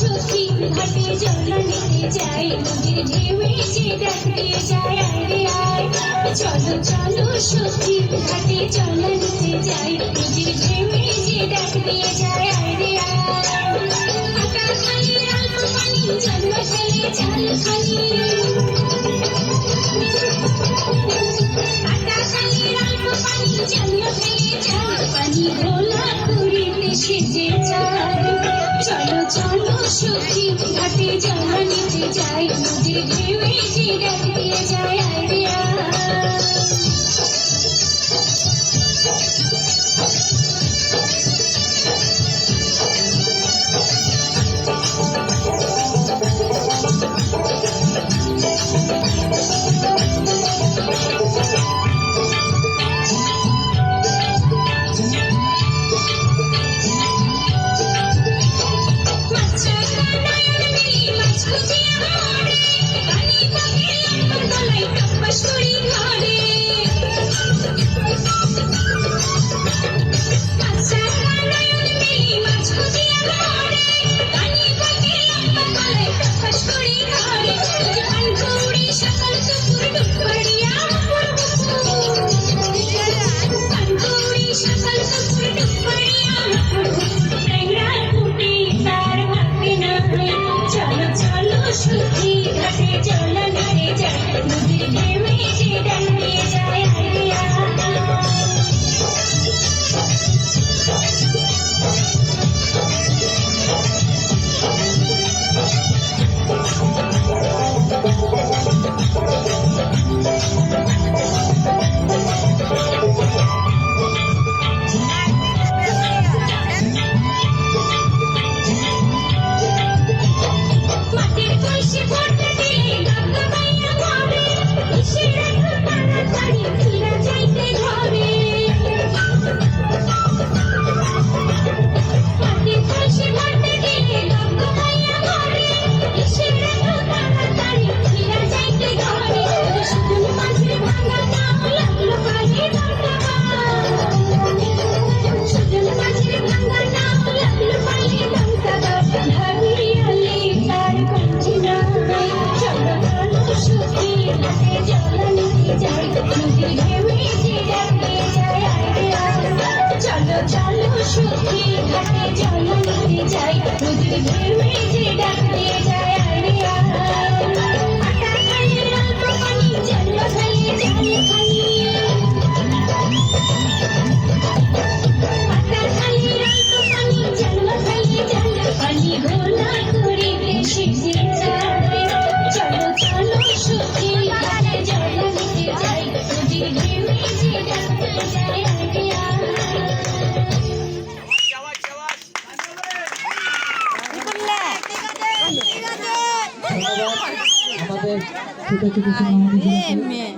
সখী ঘাটে জল নিতে যাই নদীর ঢেউয়ে যে ডাক দিয়ে যায় আয় রে আয় চলো চলো সখী ঘাটে জল নিতে যাই নদীর ঢেউয়ে যে ডাক দিয়ে যায় আয় রে আয় আকা খালি অল্প পানি জল ফেলে জাল খালি আকা খালি অল্প পানি জল ফেলে জাল পানি ঘোলা করিতে সেজে যায় চলো চলো সখী ঘাটে জল নিতে যাই নদীর ঢেউয়ে যে ডাক দিয়ে যায় আয় রে আমাদের ছোট ছোট